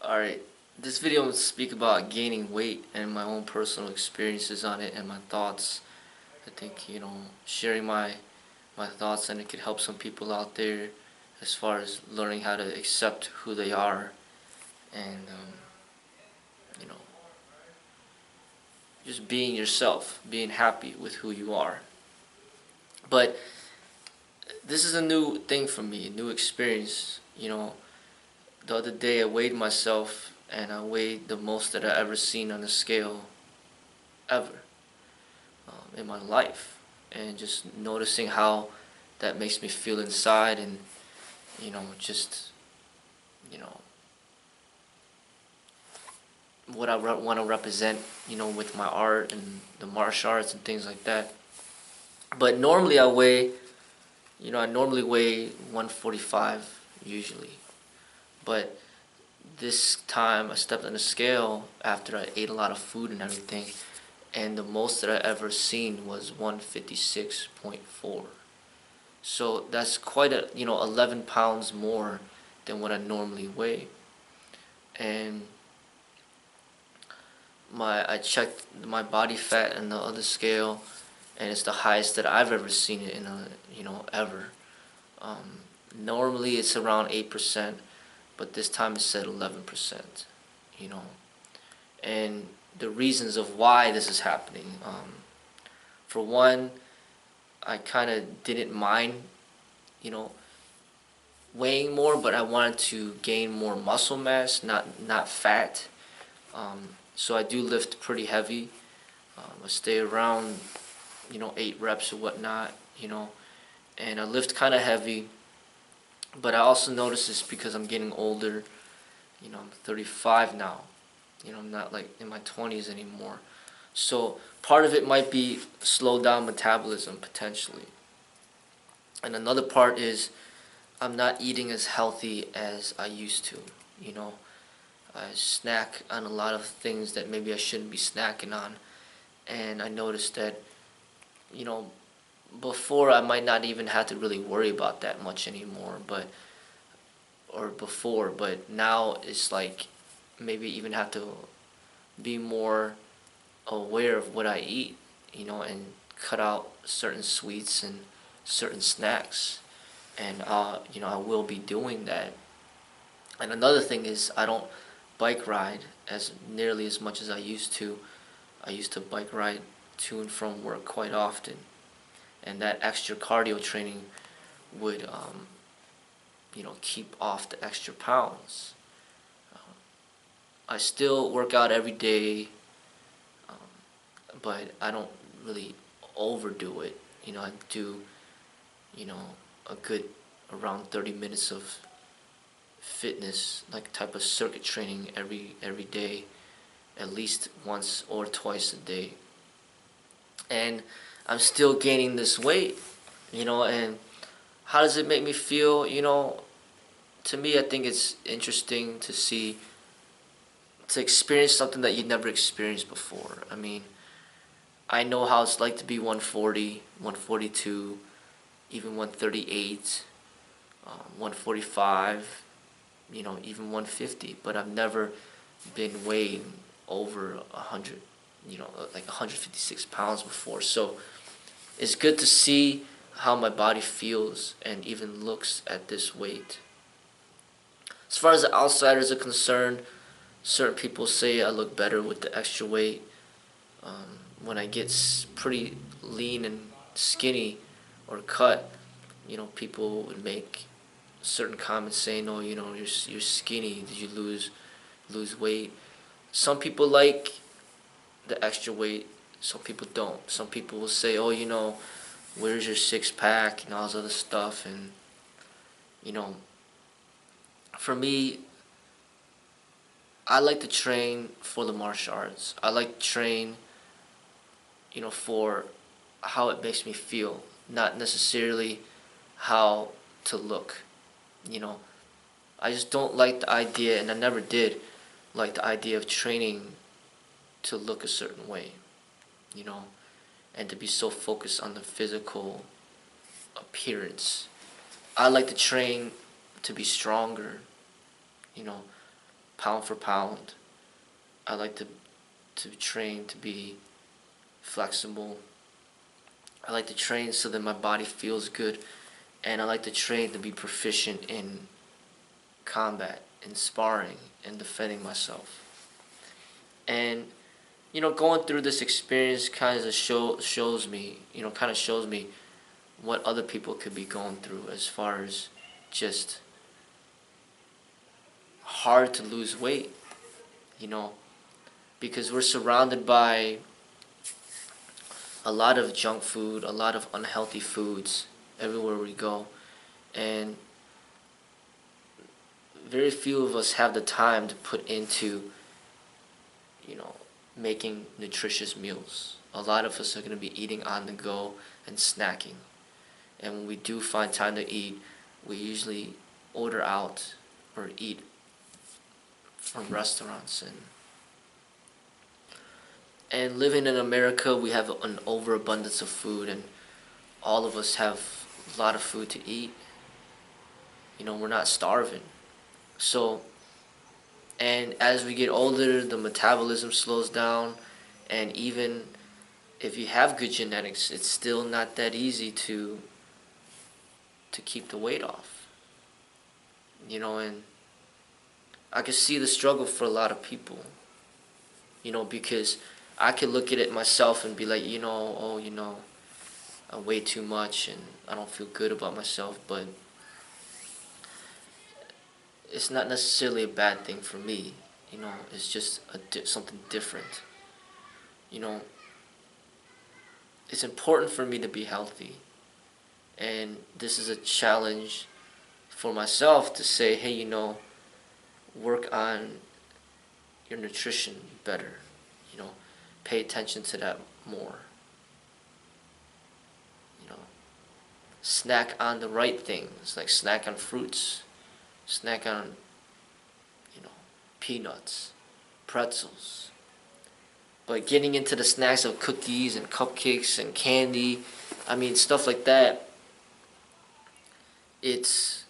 Alright, this video will speak about gaining weight and my own personal experiences on it and my thoughts. I think, sharing my thoughts, and it could help some people out there as far as learning how to accept who they are and, you know, just being yourself, being happy with who you are. But this is a new thing for me, a new experience. The other day I weighed myself and I weighed the most that I ever seen on a scale ever in my life, and just noticing how that makes me feel inside, and just you know what I want to represent, with my art and the martial arts and things like that. But normally I normally weigh 145 usually, but this time I stepped on the scale after I ate a lot of food and everything, and the most that I ever seen was 156.4. So that's quite 11 pounds more than what I normally weigh. And I checked my body fat in the other scale, and it's the highest that I've ever seen it ever. Normally it's around 8%, but this time it said 11%. And the reasons of why this is happening. For one, I kind of didn't mind, weighing more, but I wanted to gain more muscle mass, not fat. So I do lift pretty heavy. I stay around, 8 reps or whatnot, and I lift kind of heavy. But I also notice this because I'm getting older. I'm 35 now. I'm not like in my 20s anymore. So part of it might be slow down metabolism potentially. And another part is I'm not eating as healthy as I used to. I snack on a lot of things that maybe I shouldn't be snacking on. And I noticed that, before I might not even have to really worry about that much anymore, but now it's like maybe even have to be more aware of what I eat, and cut out certain sweets and certain snacks. And I will be doing that. And another thing is I don't bike ride as nearly as much as I used to. I used to bike ride to and from work quite often, and that extra cardio training would keep off the extra pounds. I still work out every day, but I don't really overdo it. I do a good around 30 minutes of fitness, like type of circuit training every day, at least once or twice a day. And I'm still gaining this weight, and how does it make me feel? To me, I think it's interesting to experience something that you'd never experienced before. I mean, I know how it's like to be 140, 142, even 138, 145, even 150, but I've never been weighing over 100, like 156 pounds before. So it's good to see how my body feels and even looks at this weight. As far as the outsiders are concerned, certain people say I look better with the extra weight. When I get pretty lean and skinny or cut, people would make certain comments saying, "Oh, you're skinny. Did you lose weight?" Some people like the extra weight. Some people don't. Some people will say, "Oh, where's your six pack?" and all this other stuff. And for me, I like to train for the martial arts. I like to train, for how it makes me feel, not necessarily how to look. I just don't like the idea, and I never did like the idea of training to look a certain way, and to be so focused on the physical appearance. I like to train to be stronger, pound for pound. I like to train to be flexible. I like to train so that my body feels good, and I like to train to be proficient in combat, in sparring, and defending myself. And going through this experience kind of shows me, shows me what other people could be going through as far as just hard to lose weight, you know, because we're surrounded by a lot of junk food, a lot of unhealthy foods everywhere we go, and very few of us have the time to put into, making nutritious meals. A lot of us are going to be eating on the go and snacking. And when we do find time to eat, we usually order out or eat from restaurants. And living in America, we have an overabundance of food, and all of us have a lot of food to eat. We're not starving. So, and as we get older, the metabolism slows down, and even if you have good genetics, it's still not that easy to keep the weight off. And I can see the struggle for a lot of people, because I could look at it myself and be like, I weigh too much and I don't feel good about myself, but it's not necessarily a bad thing for me. It's just something different. It's important for me to be healthy, and this is a challenge for myself to say, hey, work on your nutrition better. Pay attention to that more. Snack on the right things, like snack on fruits, snack on, peanuts, pretzels. But getting into the snacks of cookies and cupcakes and candy, stuff like that, it's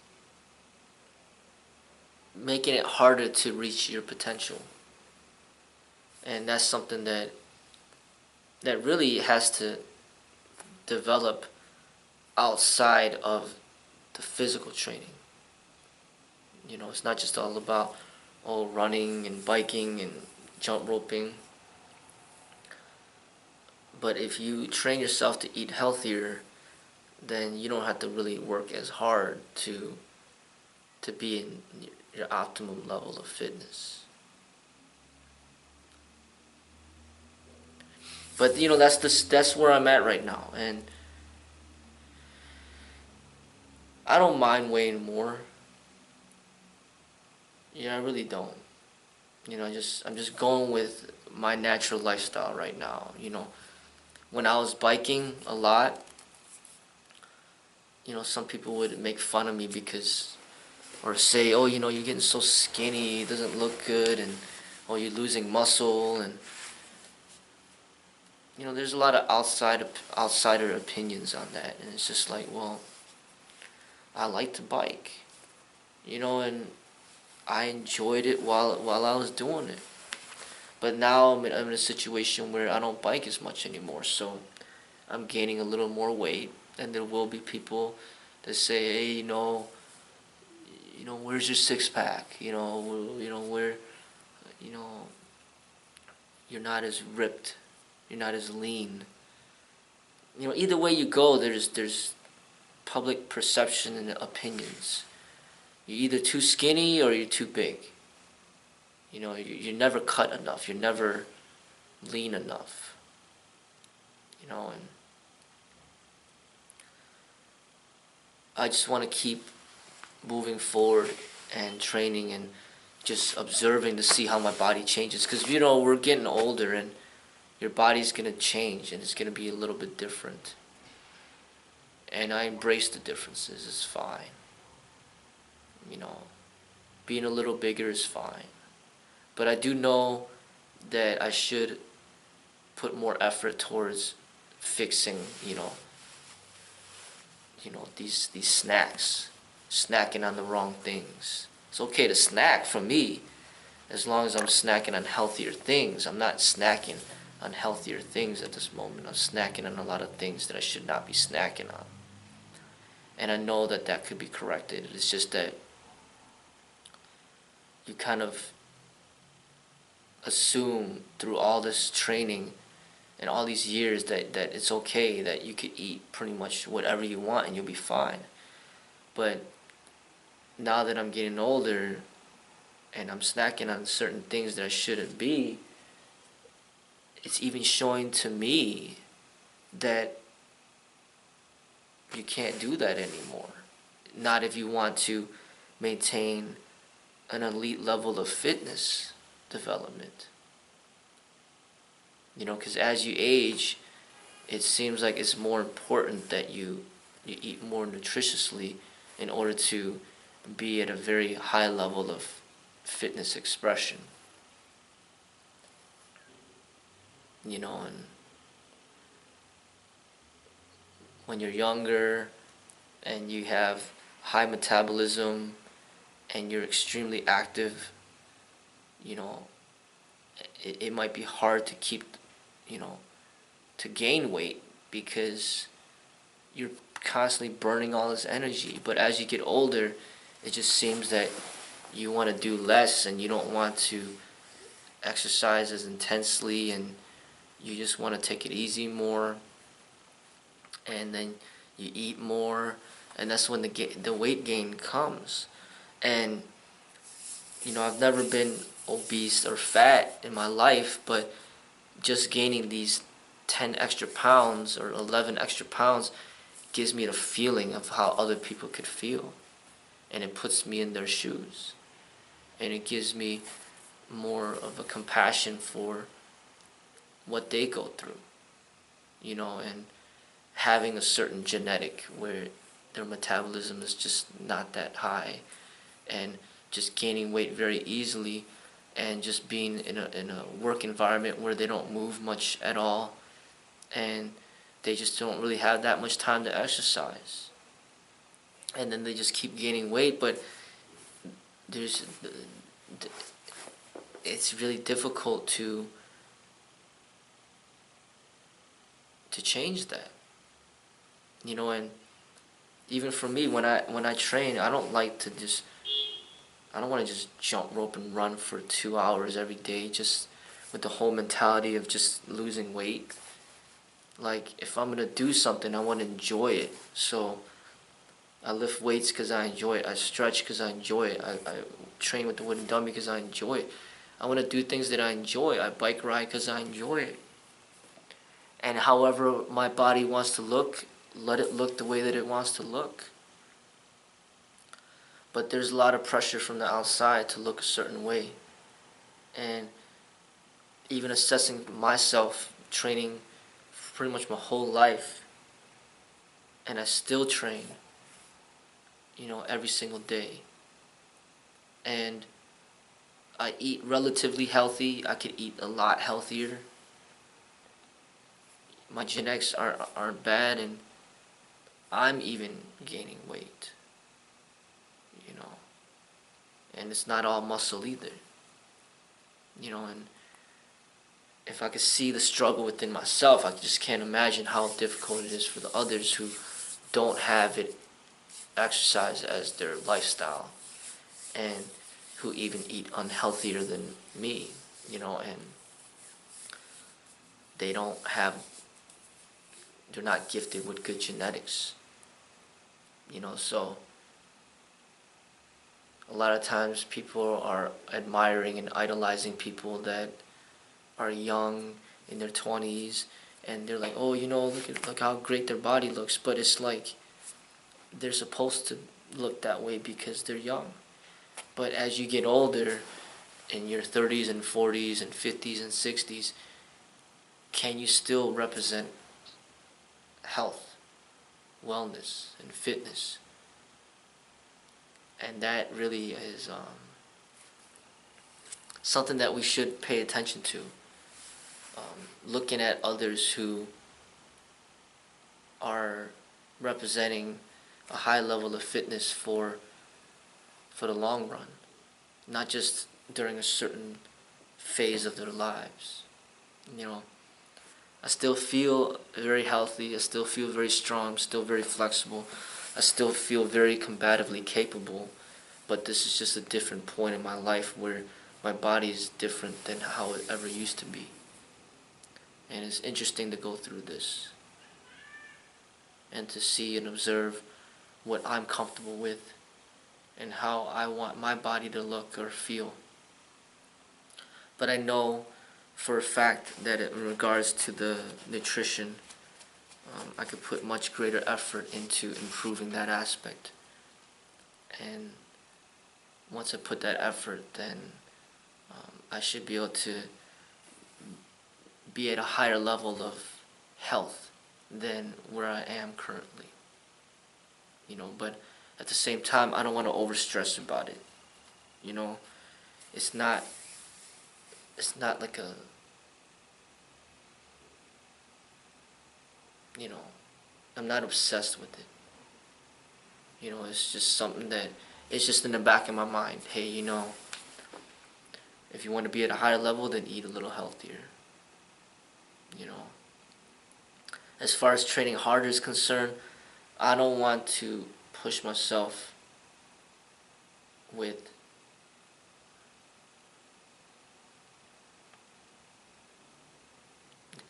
making it harder to reach your potential. And that's something that really has to develop outside of the physical training. It's not just all about running and biking and jump roping. But if you train yourself to eat healthier, then you don't have to really work as hard to be in your optimum level of fitness. But that's where I'm at right now, and I don't mind weighing more. I really don't. I'm just going with my natural lifestyle right now. When I was biking a lot, some people would make fun of me or say, oh, you're getting so skinny, it doesn't look good, and oh, you're losing muscle, and there's a lot of outsider opinions on that, and it's just like, well, I like to bike, and I enjoyed it while I was doing it. But now I'm in a situation where I don't bike as much anymore, so I'm gaining a little more weight, and there will be people that say, hey, where's your six pack? Where, you're not as ripped, you're not as lean. Either way you go, there's public perception and opinions. You're either too skinny or you're too big. You're never cut enough. You're never lean enough. And I just want to keep moving forward and training and just observing to see how my body changes. Because, we're getting older and your body's going to change and it's going to be a little bit different. And I embrace the differences. It's fine. Being a little bigger is fine. But I do know that I should put more effort towards fixing, these snacks, snacking on the wrong things. It's okay to snack for me, as long as I'm snacking on healthier things. I'm not snacking on healthier things at this moment. I'm snacking on a lot of things that I should not be snacking on. And I know that that could be corrected. It's just that you kind of assume through all this training and all these years that it's okay, that you could eat pretty much whatever you want and you'll be fine. But now that I'm getting older and I'm snacking on certain things that I shouldn't be, it's even showing to me that you can't do that anymore. Not if you want to maintain an elite level of fitness development. You know, because as you age, it seems like it's more important that you eat more nutritiously in order to be at a very high level of fitness expression. You know, and when you're younger and you have high metabolism and you're extremely active, you know, it might be hard to keep, you know, to gain weight because you're constantly burning all this energy. But as you get older, it just seems that you want to do less and you don't want to exercise as intensely, and you just want to take it easy more, and then you eat more, and that's when the weight gain comes. And you know, I've never been obese or fat in my life, but just gaining these 10 extra pounds or 11 extra pounds gives me the feeling of how other people could feel, and it puts me in their shoes, and it gives me more of a compassion for what they go through, you know, and having a certain genetic where their metabolism is just not that high, and just gaining weight very easily, and just being in a work environment where they don't move much at all, and they just don't really have that much time to exercise, and then they just keep gaining weight. But it's really difficult to change that, you know. And even for me, when I train, I don't want to just jump rope and run for 2 hours every day just with the whole mentality of just losing weight. Like, if I'm going to do something, I want to enjoy it. So I lift weights because I enjoy it. I stretch because I enjoy it. I train with the wooden dummy because I enjoy it. I want to do things that I enjoy. I bike ride because I enjoy it. And however my body wants to look, let it look the way that it wants to look. But there's a lot of pressure from the outside to look a certain way. And even assessing myself, training pretty much my whole life, and I still train, you know, every single day. And I eat relatively healthy. I could eat a lot healthier. My genetics aren't bad, and I'm even gaining weight, you know. And it's not all muscle either, you know. And if I could see the struggle within myself, I just can't imagine how difficult it is for the others who don't have it exercise as their lifestyle, and who even eat unhealthier than me, you know. And they're not gifted with good genetics, you know. So a lot of times people are admiring and idolizing people that are young, in their 20s, and they're like, oh, you know, look how great their body looks. But it's like they're supposed to look that way because they're young. But as you get older, in your 30s and 40s and 50s and 60s, can you still represent health, wellness, and fitness? And that really is something that we should pay attention to. Looking at others who are representing a high level of fitness for the long run, not just during a certain phase of their lives. You know, I still feel very healthy. I still feel very strong. Still very flexible. I still feel very combatively capable. But this is just a different point in my life where my body is different than how it ever used to be. And it's interesting to go through this and to see and observe what I'm comfortable with and how I want my body to look or feel. But I know for a fact that in regards to the nutrition, I could put much greater effort into improving that aspect. And once I put that effort, then I should be able to be at a higher level of health than where I am currently. But at the same time, I don't want to overstress about it. You know, it's not like a, I'm not obsessed with it. It's just something that, it's just in the back of my mind. Hey, if you want to be at a higher level, then eat a little healthier. As far as training harder is concerned, I don't want to push myself with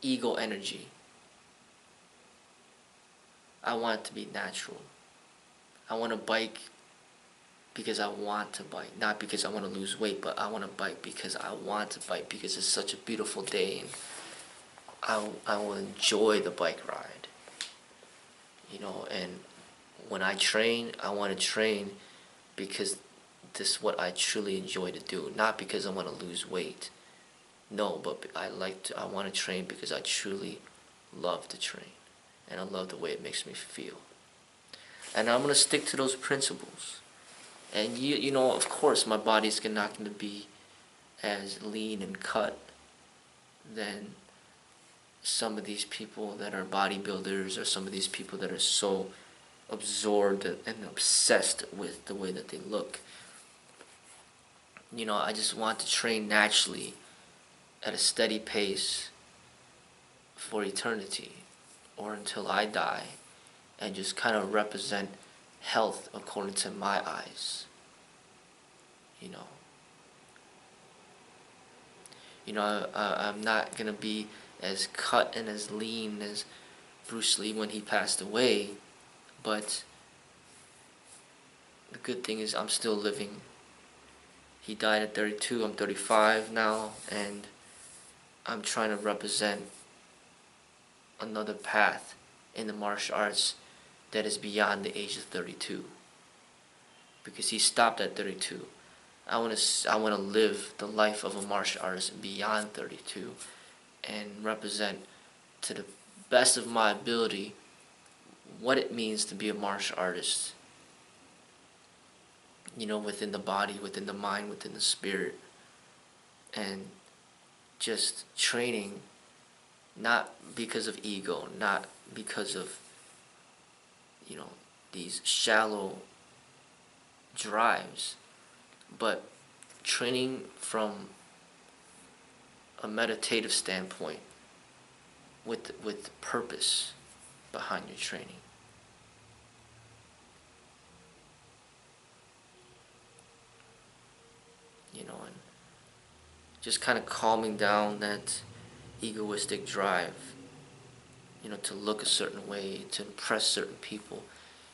ego energy. I want it to be natural. I want to bike because I want to bike, not because I want to lose weight, but I want to bike because I want to bike because it's such a beautiful day and I will enjoy the bike ride. And when I train, I want to train because this is what I truly enjoy to do, not because I want to lose weight. No, but I want to train because I truly love to train, and I love the way it makes me feel. And I'm going to stick to those principles. And of course, my body's not going to be as lean and cut than some of these people that are bodybuilders or some of these people that are so absorbed and obsessed with the way that they look. I just want to train naturally at a steady pace for eternity or until I die and just kind of represent health according to my eyes. I'm not going to be as cut and as lean as Bruce Lee when he passed away, but the good thing is I'm still living. He died at 32, I'm 35 now, and I'm trying to represent another path in the martial arts that is beyond the age of 32. Because he stopped at 32. I want to live the life of a martial artist beyond 32 and represent to the best of my ability what it means to be a martial artist. Within the body, within the mind, within the spirit. And just training not because of ego, not because of, these shallow drives, but training from a meditative standpoint with purpose behind your training. And just kind of calming down that egoistic drive, to look a certain way, to impress certain people.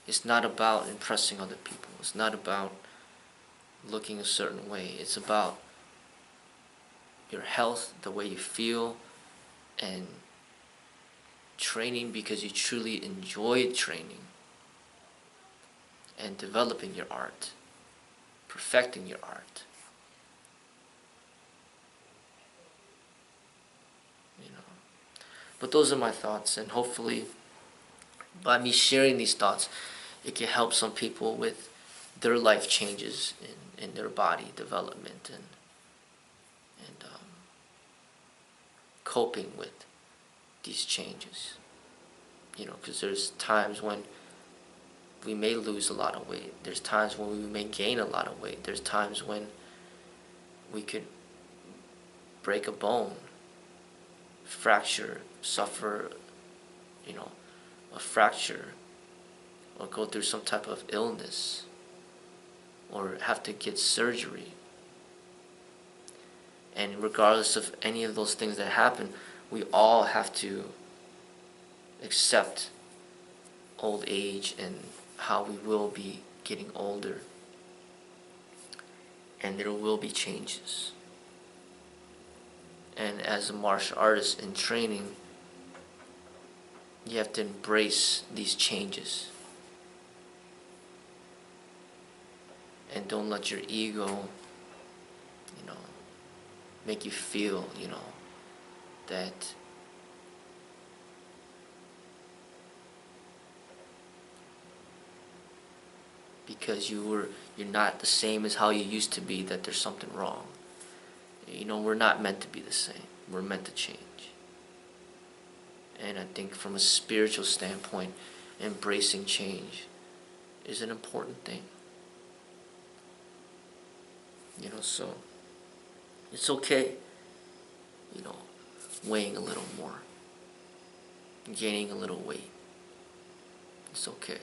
It's not about impressing other people. It's not about looking a certain way. It's about your health, the way you feel, and training because you truly enjoy training and developing your art, perfecting your art. But those are my thoughts, and hopefully by me sharing these thoughts, it can help some people with their life changes in their body development and coping with these changes. Because there's times when we may lose a lot of weight. There's times when we may gain a lot of weight. There's times when we could break a bone, fracture, suffer, you know, a fracture, or go through some type of illness, or have to get surgery. And regardless of any of those things that happen, we all have to accept old age and how we will be getting older. And there will be changes. And as a martial artist in training, you have to embrace these changes. And don't let your ego, make you feel, that because you're not the same as how you used to be, that there's something wrong. We're not meant to be the same. We're meant to change. And I think from a spiritual standpoint, embracing change is an important thing. So it's okay, weighing a little more, gaining a little weight. It's okay.